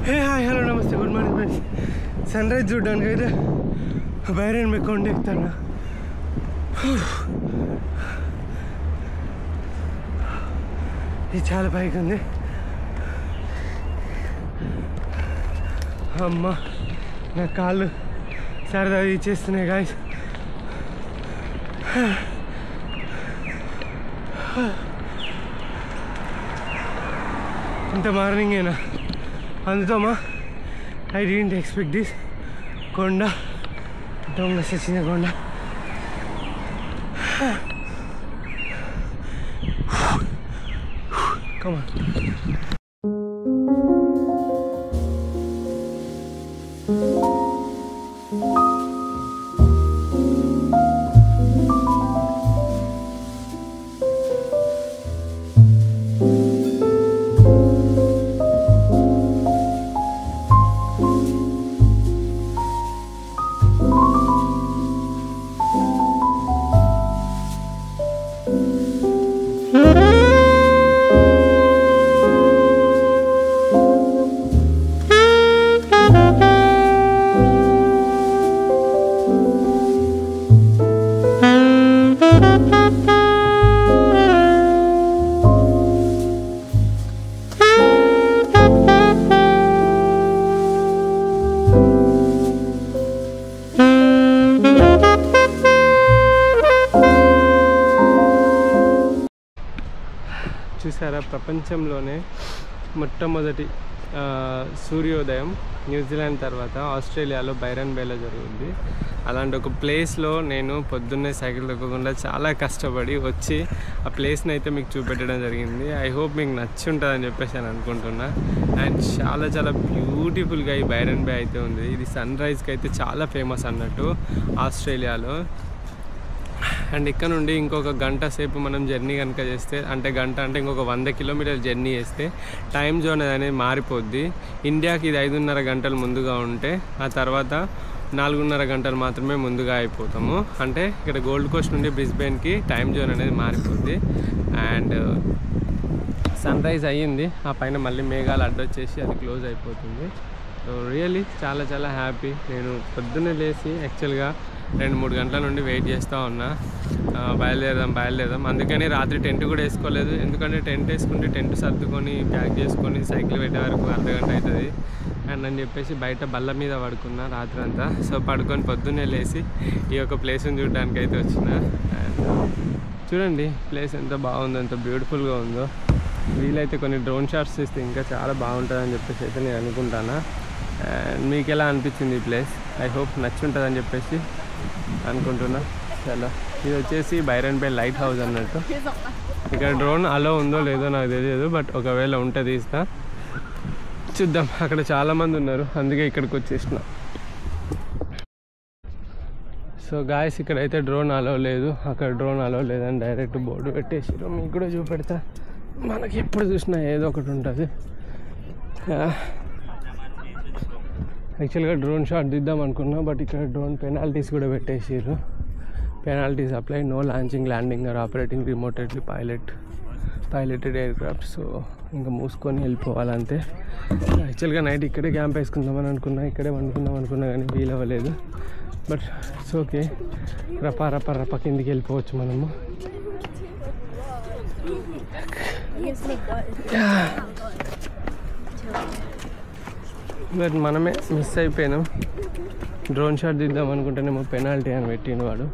హే hi hello నమస్తే good morning friends. Sunrise చూడడానికి అయితే బైరన్ బే కొండ ఎక్కుతాను. ఇది చాలా పైకి ఉంది. అమ్మ నా కాళ్ళు సరదా ఇచ్చేస్తున్నాయి గాయస్. ఇంత మార్నింగేనా అందుతామా? I didn't expect this. కొండ దొంగ సచిన కొండ. Come on. చూసారా, ప్రపంచంలోనే మొట్టమొదటి సూర్యోదయం న్యూజిలాండ్ తర్వాత ఆస్ట్రేలియాలో బైరన్ బేలో జరుగుతుంది. అలాంటి ఒక ప్లేస్లో నేను పొద్దున్నే సైకిల్ తొక్కకుండా చాలా కష్టపడి వచ్చి ఆ ప్లేస్ని అయితే మీకు చూపెట్టడం జరిగింది. ఐ హోప్ మీకు నచ్చి ఉంటుందని చెప్పేసి నేను అనుకుంటున్నా. అండ్ చాలా చాలా బ్యూటిఫుల్గా ఈ బైరన్ బే అయితే ఉంది. ఇది సన్ రైజ్కి అయితే చాలా ఫేమస్ అన్నట్టు ఆస్ట్రేలియాలో. అండ్ ఇక్కడ నుండి ఇంకొక గంట సేపు మనం జర్నీ కనుక చేస్తే, అంటే గంట అంటే ఇంకొక 100 కిలోమీటర్లు జర్నీ చేస్తే టైం జోన్ అనేది మారిపోద్ది. ఇండియాకి ఇది 5.5 గంటలు ముందుగా ఉంటే ఆ తర్వాత 4.5 గంటలు మాత్రమే ముందుగా అయిపోతాము. అంటే ఇక్కడ గోల్డ్ కోస్ట్ నుండి బ్రిస్బేన్కి టైం జోన్ అనేది మారిపోద్ది. అండ్ సన్ రైజ్ అయ్యింది, ఆ పైన మళ్ళీ మేఘాలు అడ్డొచ్చేసి అది క్లోజ్ అయిపోతుంది. సో రియల్లీ చాలా చాలా హ్యాపీ. నేను పొద్దున్నే లేచి యాక్చువల్గా 2-3 గంటల నుండి వెయిట్ చేస్తూ ఉన్నా, బయలుదేరదాం. అందుకని రాత్రి టెంట్ కూడా వేసుకోలేదు. ఎందుకంటే టెంట్ వేసుకుంటే టెంట్ సర్దుకొని ప్యాక్ చేసుకొని సైకిల్ పెట్టే వరకు అర్ధగంట అవుతుంది అండ్ అని చెప్పేసి బయట బల్ల మీద పడుకున్నా రాత్రి అంతా. సో పడుకొని పొద్దున్నే లేచి ఈ యొక్క ప్లేస్ని చూడడానికి అయితే వచ్చిన. అండ్ చూడండి ప్లేస్ ఎంత బాగుందో, ఎంత బ్యూటిఫుల్గా ఉందో. వీలైతే కొన్ని డ్రోన్ షాట్స్ తీస్తే ఇంకా చాలా బాగుంటుందని చెప్పేసి అయితే నేను అనుకుంటాను. అండ్ మీకు ఎలా అనిపించింది ఈ ప్లేస్? ఐ హోప్ నచ్చి ఉంటుందని చెప్పేసి అనుకుంటున్నా. చాలా ఇది వచ్చేసి బైరన్ బే లైట్ హౌస్ అన్నట్టు. ఇక్కడ డ్రోన్ అలో ఉందో లేదో నాకు తెలియదు, బట్ ఒకవేళ ఉంటే తీస్తా, చూద్దాం. అక్కడ చాలామంది ఉన్నారు, అందుకే ఇక్కడికి వచ్చేసిన. సో గాయస్ ఇక్కడైతే డ్రోన్ అలో లేదు, అక్కడ డ్రోన్ అలో లేదని డైరెక్ట్ బోర్డు పెట్టేసారు. మీకు కూడా చూపెడతా. మనకి ఎప్పుడు చూసినా ఏదో ఒకటి ఉంటుంది. యాక్చువల్గా డ్రోన్ షాట్ దిద్దాం అనుకున్నా, బట్ ఇక్కడ డ్రోన్ పెనాల్టీస్ కూడా పెట్టేసారు. Penalties apply, no launching, landing or operating remotely piloted aircraft. So ఇంకా మూసుకొని వెళ్ళిపోవాలంతే. యాక్చువల్గా నైట్ ఇక్కడే క్యాంప్ వేసుకుందామని అనుకున్నా, ఇక్కడే వండుకుందాం అనుకున్నా, కానీ వీల్ అవ్వలేదు. బట్ ఇట్స్ ఓకే, రప్ప కిందికి వెళ్ళిపోవచ్చు మనము. బట్ మనమే మిస్ అయిపోయినాం. డ్రోన్ షాట్ దిద్దాం అనుకుంటేనేమో పెనాల్టీ అని పెట్టిండు వాడు.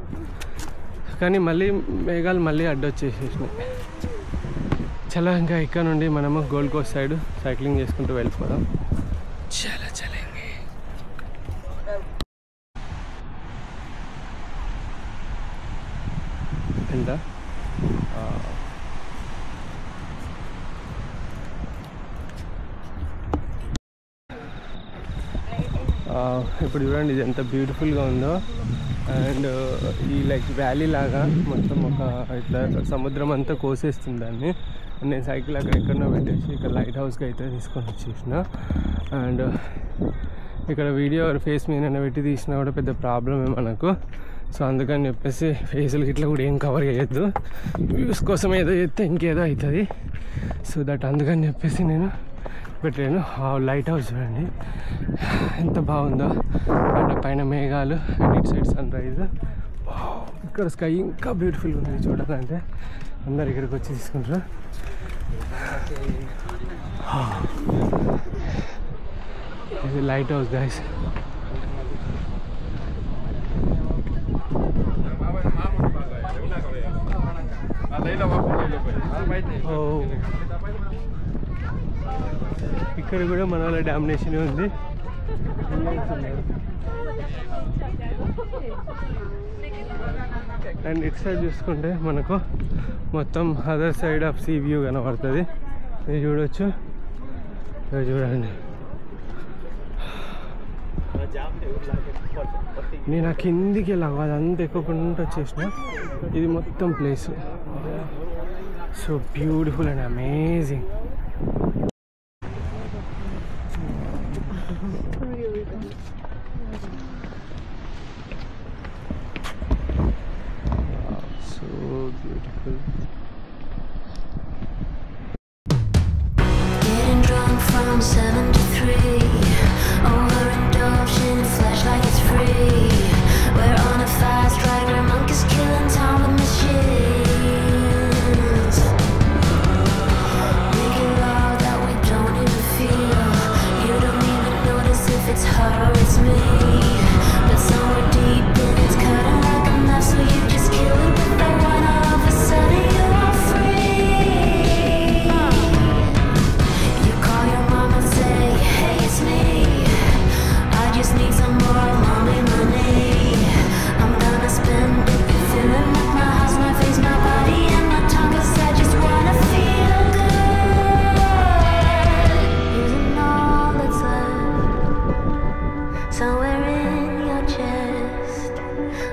కానీ మళ్ళీ మేఘాలు మళ్ళీ అడ్డొచ్చేసేసినాయి. చాలా ఇంకా ఇక్కడ నుండి మనము గోల్డ్ కోస్ట్ సైడ్ సైక్లింగ్ చేసుకుంటూ వెళ్ళిపోదాం. చాలా ఎంత ఇప్పుడు చూడండి ఇది ఎంత బ్యూటిఫుల్గా ఉందో. అండ్ ఈ లైక్ వ్యాలీ లాగా మొత్తం ఒక ఇట్లా సముద్రం అంతా కోసేస్తుంది దాన్ని. నేను సైకిల్ అక్కడ ఎక్కడో పెట్టేసి ఇక్కడ లైట్ హౌస్కి అయితే తీసుకొని వచ్చేసిన. అండ్ ఇక్కడ వీడియో ఫేస్ మీద పెట్టి తీసినా కూడా పెద్ద ప్రాబ్లమే మనకు. సో అందుకని చెప్పేసి ఫేసులకి ఇట్లా కూడా ఏం కవర్ చేయొద్దు, వ్యూస్ కోసం ఏదో చేస్తే ఇంకేదో అవుతుంది. సో దట్ అందుకని చెప్పేసి నేను పెట్టాను. లైట్ హౌస్ చూడండి ఎంత బాగుందో. అండ్ పైన మేఘాలు అండ్ ఇటు సైడ్ సన్ రైజ్. ఇక్కడ స్కై ఇంకా బ్యూటిఫుల్గా ఉంది చూడాలంటే. అందరు ఇక్కడికి వచ్చి తీసుకుంటారు. ఇది లైట్ హౌస్ గైస్. ఇక్కడ కూడా మన వాళ్ళ డామినేషన్ ఉంది. అండ్ ఇటు సైడ్ చూసుకుంటే మనకు మొత్తం other side of see view కనబడుతుంది. ఇది చూడవచ్చు. ఇది చూడండి. నేను ఆ కిందికి వెళ్ళాము, అదంతా ఎక్కువకుండా వచ్చేసిన. ఇది మొత్తం place so beautiful and amazing. So beautiful. From 7 to 3, overindulged in flesh like it's free. We're on a fast ride where monkeys killing time with machines. Making love that we don't even feel. You don't even notice if it's her or it's me. But somewhere deep in it's cutting like a knife, so you just kill it with the one. All of a sudden you're free. You call your mom and say, hey, it's me. I just need some more mommy money. I'm gonna spend it, filling up my house, my face, my body, and my tongue, 'cause I just wanna feel good. Using all that's left, somewhere in your chest,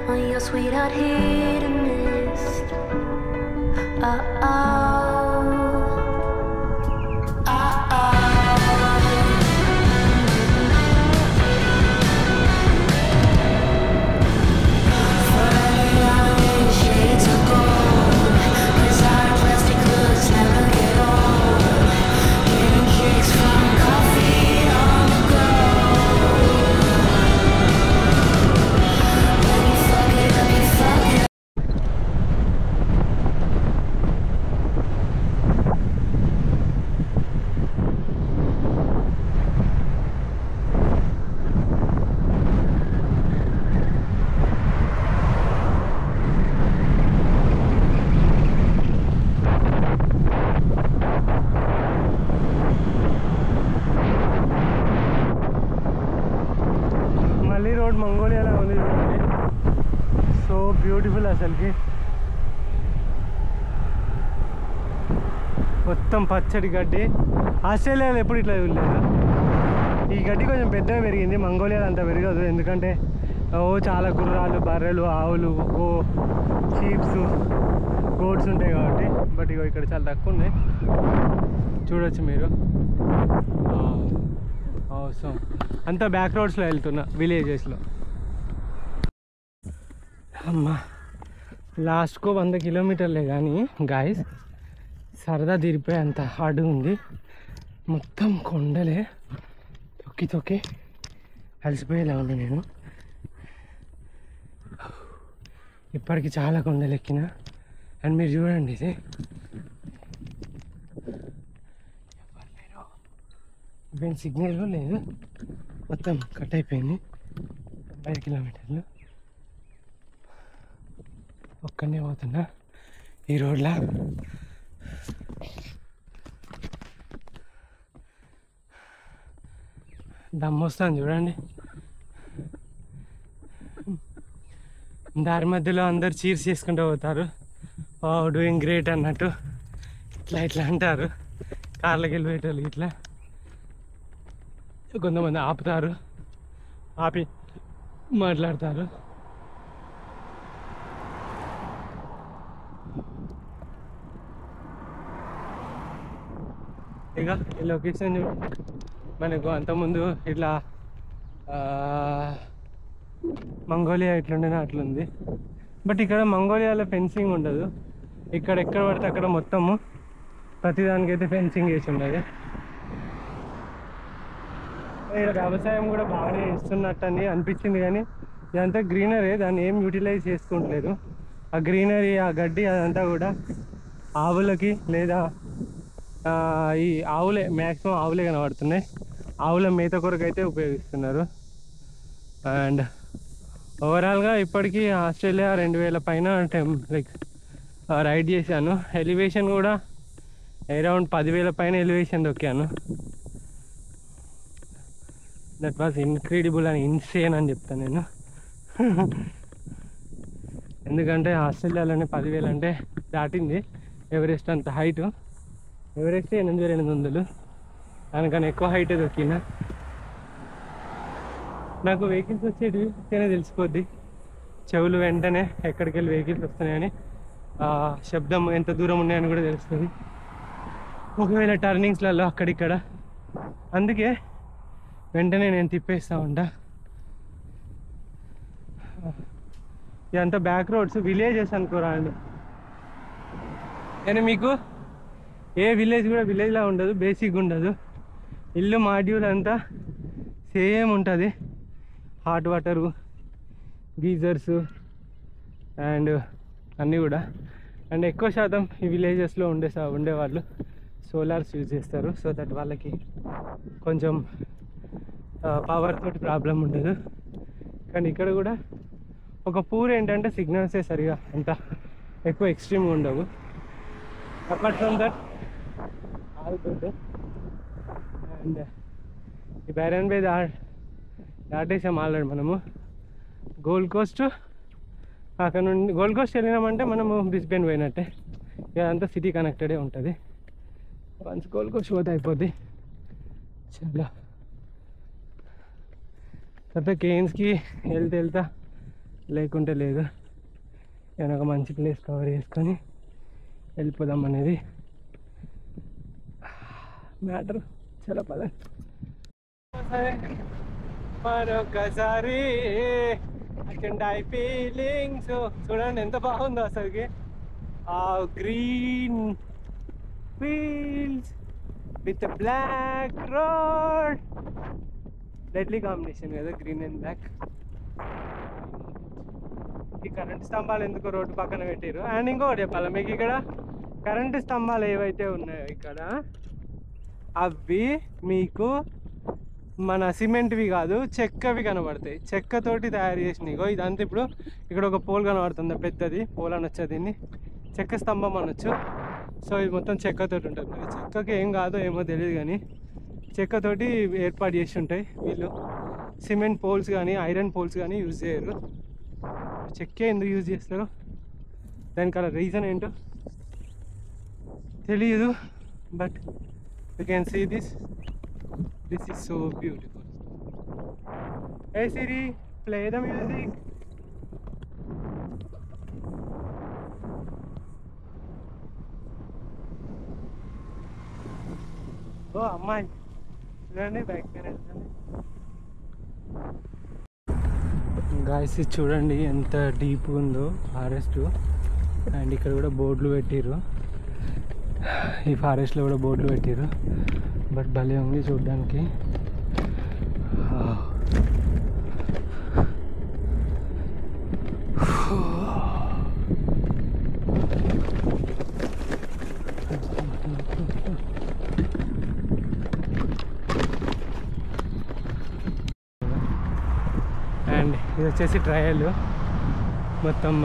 on your sweetheart hit a mist. Uh-oh. Road మంగోలియాలో ఉంది చూడండి. So beautiful అసలుకి. మొత్తం పచ్చడి గడ్డి. ఆస్ట్రేలియాలో ఎప్పుడు ఇట్లా చూడలేదు. ఈ గడ్డి కొంచెం పెద్దగా పెరిగింది. మంగోలియాలో అంత పెరగదు, ఎందుకంటే చాలా గుర్రాలు, బర్రెలు, ఆవులు, షీప్స్, గోడ్స్ ఉంటాయి కాబట్టి. బట్ ఇగో ఇక్కడ చాలా తక్కువ ఉన్నాయి, చూడొచ్చు మీరు. అవసరం అంతా బ్యాక్ రోడ్స్లో వెళ్తున్నా, విలేజెస్లో. అమ్మా లాస్ట్కు 100 కిలోమీటర్లే కానీ గాయస్ సరదా తీరిపోయి అంత హార్డ్ ఉంది. మొత్తం కొండలే, తొక్కి తొక్కి అలసిపోయేలా ఉన్నా నేను. ఇప్పటికి చాలా కొండలు ఎక్కిన. అండ్ మీరు చూడండి, ఇది ఈవెన్ సిగ్నల్ లేదు, మొత్తం కట్ అయిపోయింది. 5 కిలోమీటర్లు ఒక్కనే పోతున్నా ఈ రోడ్లో. దమ్ వస్తాను చూడండి. దారి మధ్యలో అందరు చీర్స్ చేసుకుంటూ పోతారు, డూయింగ్ గ్రేట్ అన్నట్టు. ఇట్లా ఇట్లా అంటారు కార్లకి వెళ్ళిపోయేటోళ్ళు. ఇట్లా కొంతమంది ఆపుతారు, ఆపి మాట్లాడతారు. ఇక ఈ లొకేషన్ మనకు అంతకుముందు ఇట్లా మంగోలియా ఎట్లుండేనో అట్లుంది. బట్ ఇక్కడ మంగోలియాలో ఫెన్సింగ్ ఉండదు. ఇక్కడ ఎక్కడ పడితే అక్కడ మొత్తము ప్రతిదానికైతే ఫెన్సింగ్ వేసి ఉండదు. ఇక్కడ వ్యవసాయం కూడా బాగానే ఇస్తున్నట్టు అని అనిపించింది, కానీ ఇదంతా గ్రీనరీ, దాన్ని ఏం యూటిలైజ్ చేసుకుంటలేదు. ఆ గ్రీనరీ, ఆ గడ్డి అదంతా కూడా ఆవులకి లేదా ఈ ఆవులే, మ్యాక్సిమం ఆవులే కనబడుతున్నాయి. ఆవుల మేత కొరకు అయితే ఉపయోగిస్తున్నారు. అండ్ ఓవరాల్గా ఇప్పటికీ ఆస్ట్రేలియా 2000 పైన లైక్ రైడ్ చేశాను. ఎలివేషన్ కూడా అరౌండ్ 10,000 పైన ఎలివేషన్ దొక్కాను. That was incredible and insane అని చెప్తాను నేను. ఎందుకంటే ఆస్ట్రేలియాలోనే 10,000 అంటే దాటింది. ఎవరెస్ట్ అంత హైట్, ఎవరెస్ట్ 8,800, దానికన్నా ఎక్కువ హైట్ దొక్కిన. నాకు వెహికల్స్ వచ్చేటివి తెలిసిపోద్ది, చెవులు వెంటనే ఎక్కడికి వెళ్ళి వెహికల్స్ వస్తున్నాయని, శబ్దం ఎంత దూరం ఉన్నాయని కూడా తెలుస్తుంది ఒకవేళ టర్నింగ్స్లలో అక్కడిక్కడ. అందుకే వెంటనే నేను తిప్పేస్తూ ఉంటా. ఇదంతా బ్యాక్ రోడ్స్, విలేజెస్ అనుకోరా అండి. కానీ మీకు ఏ విలేజ్ కూడా విలేజ్లా ఉండదు, బేసిక్గా ఉండదు. ఇల్లు మాడ్యూల్ అంతా సేమ్ ఉంటుంది. హాట్ వాటరు, గీజర్స్ అండ్ అన్నీ కూడా. అండ్ ఎక్కువ శాతం ఈ విలేజెస్లో ఉండేవాళ్ళు సోలార్స్ యూజ్ చేస్తారు. సో దట్ వాళ్ళకి కొంచెం పవర్ తోటి ప్రాబ్లం ఉండదు. కానీ ఇక్కడ కూడా ఒక పూర్ ఏంటంటే సిగ్నల్సే సరిగా అంత ఎక్కువ ఎక్స్ట్రీమ్గా ఉండవు. Apart from that all good. And ఈ బైరన్ బే దాటేసాం ఆల్రెడీ మనము. గోల్డ్ కోస్ట్, అక్కడ నుండి గోల్డ్ కోస్ట్ వెళ్ళినామంటే మనము బ్రిస్బేన్ పోయినట్టే. ఇదంతా సిటీ కనెక్టెడే ఉంటుంది. వన్స్ గోల్డ్ కోస్ట్ పోతే అయిపోద్ది. చాలా తర్వాత కేన్స్కి వెళ్తా, లేకుంటే లేదు. నేను ఒక మంచి ప్లేస్ కవర్ చేసుకొని వెళ్ళిపోదాం అనేది మ్యాటర్. చాలా పదండి మరొకసారి అటెండై ఫీలింగ్స్. చూడండి ఎంత బాగుందో అసలుకి. ఆ green fields with black road, deadly combination కదా, గ్రీన్ అండ్ బ్లాక్. ఈ కరెంట్ స్తంభాలు ఎందుకు రోడ్డు పక్కన పెట్టారు. అండ్ ఇంకొకటి చెప్పాలి మీకు, ఇక్కడ కరెంటు స్తంభాలు ఏవైతే ఉన్నాయో ఇక్కడ, అవి మీకు మన సిమెంట్వి కాదు, చెక్కవి కనబడతాయి. చెక్కతోటి తయారు చేసినాయి. ఇదంతా ఇప్పుడు ఇక్కడ ఒక పోల్ కనబడుతుంది, పెద్దది పోల్ అనొచ్చు, దీన్ని చెక్క స్తంభం అనొచ్చు. సో ఇది మొత్తం చెక్కతోటి ఉంటుంది. మరి చెక్కకి ఏం కాదో ఏమో తెలియదు, కానీ చెక్కతోటి ఏర్పాటు చేసి ఉంటాయి. వీళ్ళు సిమెంట్ పోల్స్ కానీ ఐరన్ పోల్స్ కానీ యూజ్ చేయరు. చెక్కే ఎందుకు యూజ్ చేస్తారో, దానికి అలా రీజన్ ఏంటో తెలియదు. But you can see this is so beautiful. Hey Siri, play the music. ఓ అమ్మాయి చూడండి, బ్యాక్ పైన వెళ్తుంది. గాయస్ చూడండి ఎంత డీప్గా ఉందో ఫారెస్ట్. అండ్ ఇక్కడ కూడా బోర్డులు పెట్టిర్రు, ఈ ఫారెస్ట్లో కూడా బోర్డులు పెట్టిర్రు. బట్ భలే ఉంది చూడ్డానికి. అండ్ ఇది వచ్చేసి ట్రయల్, మొత్తం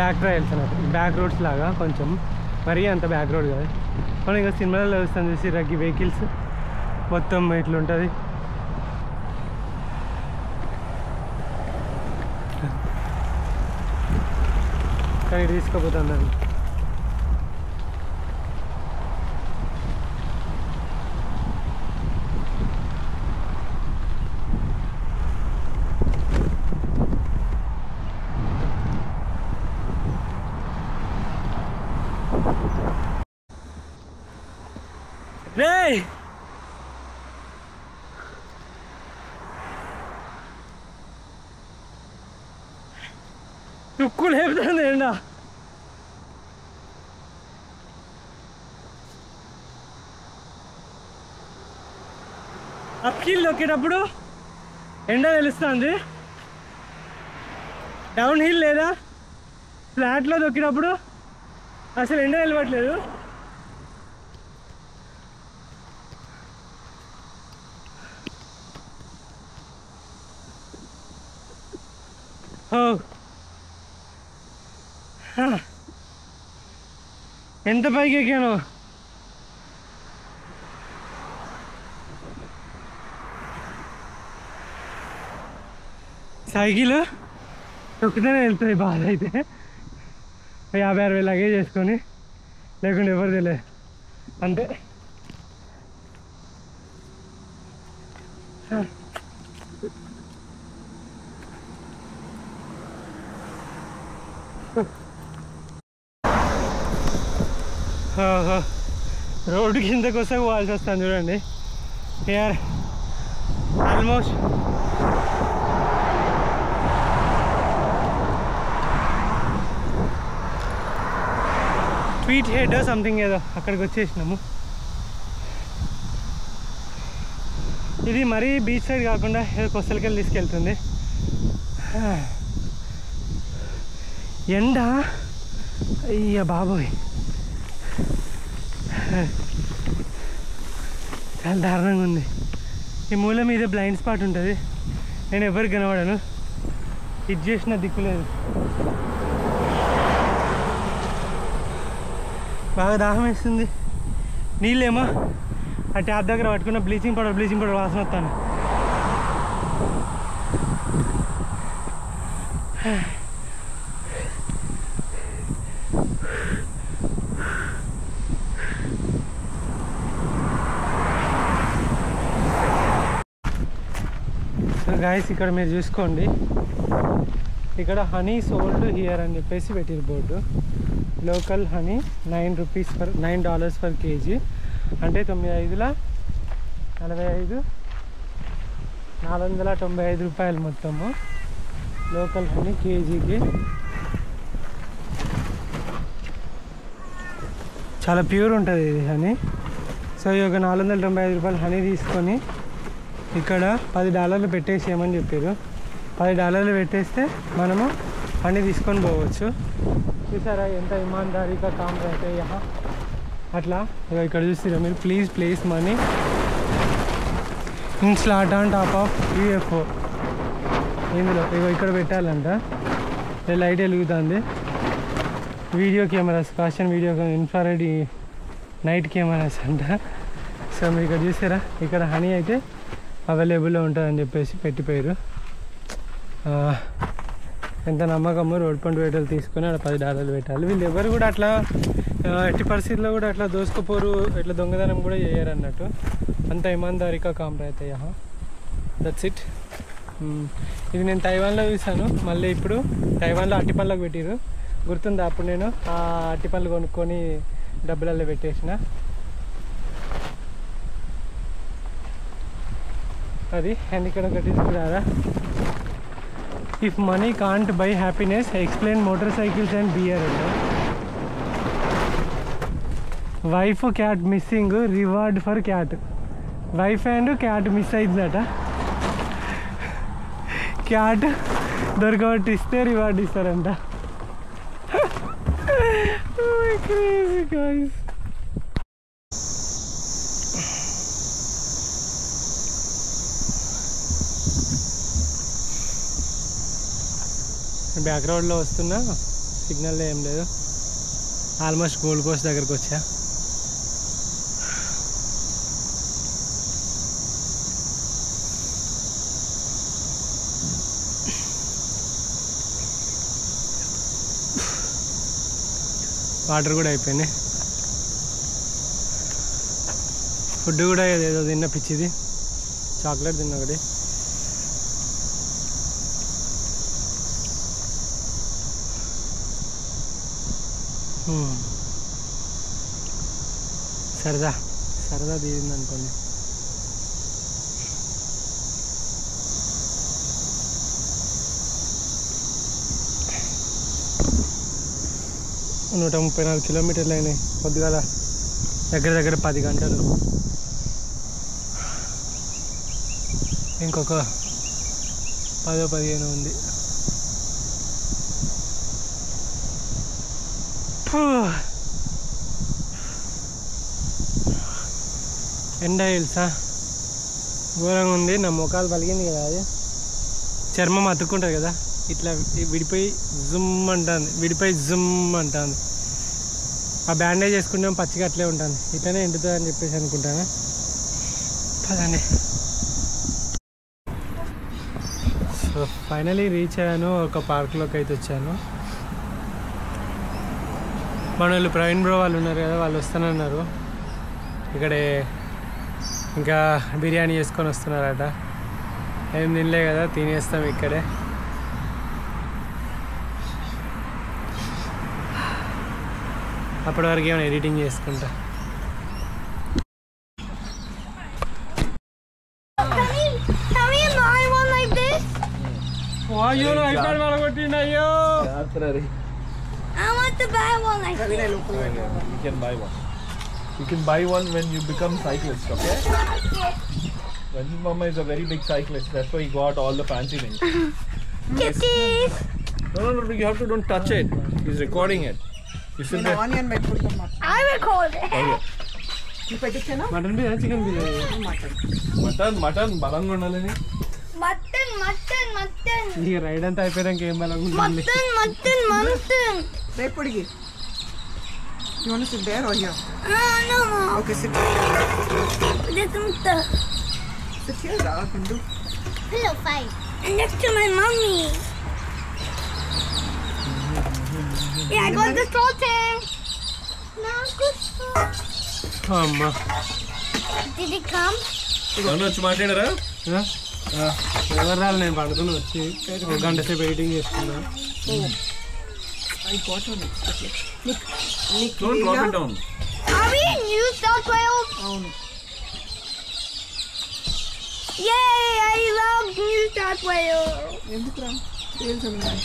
బ్యాక్ ట్రయల్స్ అన్నట్టు, బ్యాక్ రోడ్స్ లాగా. కొంచెం మరీ అంత బ్యాక్ రోడ్ కాదు. మనం ఇంకా సినిమాలలో వస్తాం చూసి రగ్గి వెహికల్స్ మొత్తం ఇట్లుంటుంది. కానీ తీసుకుపోతాను. రేయ్ తుక్కు లేపుతుంది ఎండా. అప్హిల్ దొక్కేటప్పుడు ఎండ తెలుస్తుంది, డౌన్ హిల్ లేదా ఫ్లాట్లో దొక్కినప్పుడు అసలు ఎండ నిలవట్లేదు. ఎంత పైకి ఎక్కాను. సైకిల్ తొక్కితేనే వెళ్తుంది. బాధ అయితే 50-60 లగేజ్ చేసుకొని, లేకుంటే ఎవరు తెలియదు అంతే. రోడ్డు కిందకు వస్తే పోవాల్సి వస్తాను చూడండి. Here almost tweet head something ఏదో అక్కడికి వచ్చేసినాము. ఇది మరీ బీచ్ సైడ్ కాకుండా ఏదో కొస్తలకెళ్ళి తీసుకెళ్తుంది. ఎండ అయ్యా బాబోయ్ చాలా దారుణంగా ఉంది. ఈ మూల మీద బ్లైండ్ స్పాట్ ఉంటుంది, నేను ఎవరికి కనబడను, ఇది చేసిన దిక్కులేదు. బాగా దాహం వేస్తుంది. నీళ్ళేమో ఆ ట్యాప్ దగ్గర పట్టుకున్న బ్లీచింగ్ పౌడర్ వాసన వస్తాను. సో గాయస్ ఇక్కడ మీరు చూసుకోండి, ఇక్కడ హనీ సోల్డ్ హియర్ అని చెప్పేసి పెట్టిరు board. Local honey $9 per KG, అంటే 9×5 = 45 495 మొత్తము. లోకల్ హనీ కేజీకి చాలా ప్యూర్ ఉంటుంది ఇది హనీ. సో ఈ ఒక $495 హనీ తీసుకొని ఇక్కడ $10 పెట్టేసేయమని చెప్పారు. $10 పెట్టేస్తే మనము హనీ తీసుకొని పోవచ్చు. చూసారా ఎంత ఇమాన్దారీగా కామ్ అయితే యహా. అట్లా ఇక్కడ చూస్తారా మీరు, please place money in slot on top of UFO. ఇందులో ఇక్కడ పెట్టాలంట. లైట్ వెలుగుతుంది. Video cameras, fashion video infrared night cameras అంట. సో మీరు ఇక్కడ చూసారా, ఇక్కడ హనీ అయితే అవైలబుల్లో ఉంటుందని చెప్పేసి పెట్టిపోయారు. ఎంత నమ్మకము. రోడ్ పంట వేటలు తీసుకొని అక్కడ $10 పెట్టాలి. వీళ్ళు ఎవరు కూడా అట్లా ఎట్టి పరిస్థితుల్లో కూడా అట్లా దోసుకుపోరు, ఇట్లా దొంగతనం కూడా చేయరు అన్నట్టు. అంత ఇమాన్దారిగా కామ్ రైతాయి. That's it. ఇది నేను తైవాన్లో చూసాను. మళ్ళీ ఇప్పుడు తైవాన్లో అట్టిపళ్ళకు పెట్టిరు, గుర్తుందా? అప్పుడు నేను ఆ అట్టిపళ్ళు కొనుక్కొని డబ్బులలో పెట్టేసిన అది. అండ్ ఇక్కడ ఒకటి రాదా, if money can't buy happiness explain motorcycles and beer అంట. Wife cat missing, reward for cat. Wife and cat miss అయిందట. క్యాట్ దొరకబట్టి ఇస్తే రివార్డ్ ఇస్తారంట. బ్యాక్ రోడ్లో వస్తున్నా, సిగ్నల్ ఏం లేదు. ఆల్మోస్ట్ గోల్డ్ కోస్ట్ దగ్గరకు వచ్చా. వాటర్ కూడా అయిపోయింది. ఫుడ్ కూడా ఏదో తిన్న పిచ్చిది, చాక్లెట్ తిన్న ఒకటి. సరదా తీరింది అనుకోండి. నూట 34 కిలోమీటర్లు అయినాయి. పొద్దుగాల దగ్గర 10 గంటలు. ఇంకొక 10-15 ఉంది. ఎండ తెలుసా ఘోరంగా ఉంది. నా ముఖాలు పలిగింది కదా, అది చర్మం అతుక్కుంటుంది కదా, ఇట్లా విడిపోయి జుమ్ అంటుంది. ఆ బ్యాండేజ్ వేసుకుంటే పచ్చిగా అట్లే ఉంటుంది, ఇట్లనే ఎండుతుంది అని చెప్పేసి అనుకుంటాను. పదండి. సో ఫైనలీ రీచ్ అయ్యాను. ఒక పార్క్లోకి అయితే వచ్చాను. మన వాళ్ళు ప్రవీణ్ బ్రో వాళ్ళు ఉన్నారు కదా, వాళ్ళు వస్తానన్నారు. ఇక్కడే ఇంకా బిర్యానీ చేసుకొని వస్తున్నారట. ఏం తినలే కదా, తినేస్తాం ఇక్కడే. అప్పటి వరకు ఏమైనా ఎడిటింగ్ చేసుకుంటా. అయ్యో ఐప్యాడ్ పడగొట్టిండు. అయ్యో I want to buy one like this. You can buy one. You can buy one when you become cyclist, okay? When his mama is a very big cyclist, that's why he got all the fancy things. Kitties. No, you have to don't touch it. He's recording it. You sit there. Onion పెట్టుకుంటాం. I record it. Okay. నువ్వు పెట్టించానా? Mutton biryani, chicken biryani. Mutton, బలంగా ఉండాలని. Mutton. ఇక ride అంతా అయిపోయాక ఏం బలంగా ఉంటుంది. Mutton. రేపటికి. You want to sit there or here? No. Okay, sit. This is the Sit here, I can do. pillow fight. Next to my mommy. Yeah, I got the sorting. No, good. అమ్మా Did it come? ఎవరు వచ్చి మాట్లాడారా? ఎవరు రాలి, నేను పడుకుని వచ్చి 1 గంట సేపు ఎడిటింగ్ చేసుకున్నా. I got one extra. Look, Don't drop it down. Are we in New South Wales? అవును. Yay! I love New South Wales. ఎందుకురా? తెలుసు అన్నమాట.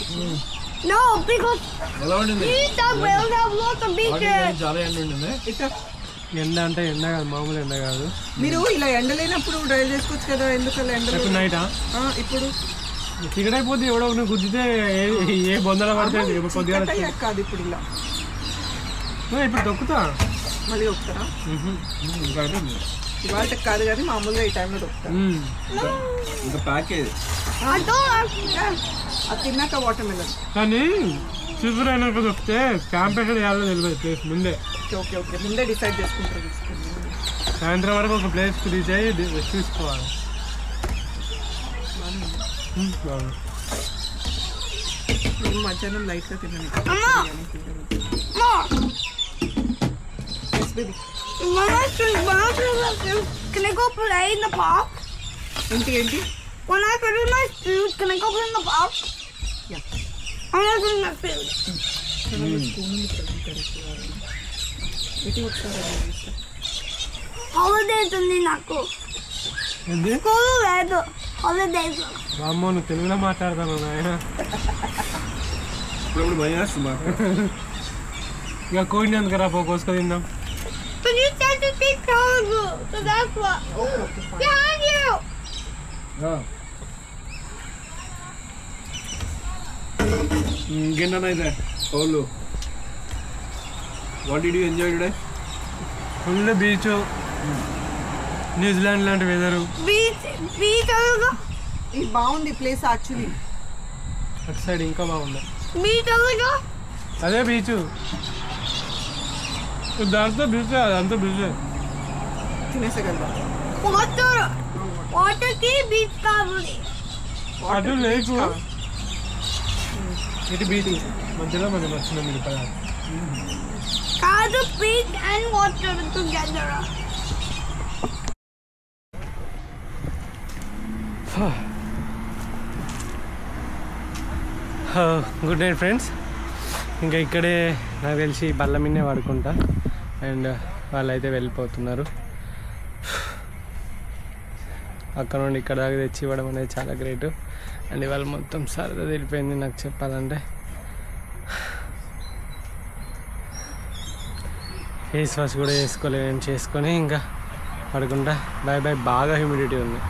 No, because ఎలా ఉండింది? New South Wales have lots of beaches. చాలా ఎండ ఉండింది. ఇట్లా ఎండ అంటే ఎండ కాదు, మామూలు ఎండ కాదు. మీరు ఇలా ఎండలేనప్పుడు డ్రైవ్ చేసుకోవచ్చు కదా, ఎందుకు అలా ఎండలో? ఇప్పుడు నైటా ఇప్పుడు చీకటి అయిపోతే ఎవడో నువ్వు గుద్దితే ఏ బొందల పడితే కొద్దిగా చీకటి కాదు, ఇప్పుడు ఇలా ఇప్పుడు దొక్కుతా. మళ్ళీ వస్తారా? ఇవాళ కాదు కానీ మామూలుగా ఈ టైంలో దొరుకుతారు. ఇంకా ప్యాకేజ్ I don't. అది తిన్నాక వాటర్ మిలన్. కానీ చీకటి అయినాక దొక్కితే క్యాంప్ ఎక్కడ వేయాలో తెలియదు ప్లేస్ ముందే. ఓకే ముందే డిసైడ్ చేసుకుంటారు. సాయంత్రం వరకు ఒక ప్లేస్ రీచ్ అయ్యి రెస్ట్ తీసుకోవాలి. నేను మధ్యాహ్నం లైట్గా తిన్నాను. Can I go play in the park? ఏంటి When I finish my food, can I go play in the park? Yeah. I'm not doing my food. Holidays ఉంది నాకు. ఏంది స్కూల్ లేదు, హాలిడేస్. అమ్మో నువ్వు తెలుగులో మాట్లాడతాను నాయన. ఇప్పుడు భయం వేస్తుందా? ఇక కోడిని ఎందుకు రా కోసుకొని తిందాం. But you said to speak Telugu, so that's what. Behind you. ఇంకేంటన్నా ఓళ్ళు what did you enjoy today? Full beach, New Zealand లాంటి వెదరు. Beach Telugu. ఇది బాగుంది ప్లేస్ యాక్చువల్లీ. అటు సైడ్ ఇంకా బాగుంది. Beach Telugu. అదే బీచ్, దాంతో బీచ్, అదంతా బీచ్. తినేసగలరా? వాటర్కి బీచ్ కావాలి. అటు లేకు, ఇటు బీచ్ మధ్యలో మనకి నచ్చిన మిరపకాయ. కాదు, beach and water together. Good night friends. ఇంకా ఇక్కడే నాకు తెలిసి బల్ల మీదే పడుకుంటా. అండ్ వాళ్ళైతే వెళ్ళిపోతున్నారు. అక్కడ నుండి ఇక్కడ దాకా తెచ్చి ఇవ్వడం అనేది చాలా గ్రేట్. అండ్ ఇవాళ మొత్తం సరదా తెలిపోయింది నాకు చెప్పాలంటే. ఫేస్ వాష్ కూడా చేసుకోలేదు, నేను చేసుకొని ఇంకా పడుకుంటా. Bye bye. బాగా హ్యూమిడిటీ ఉంది.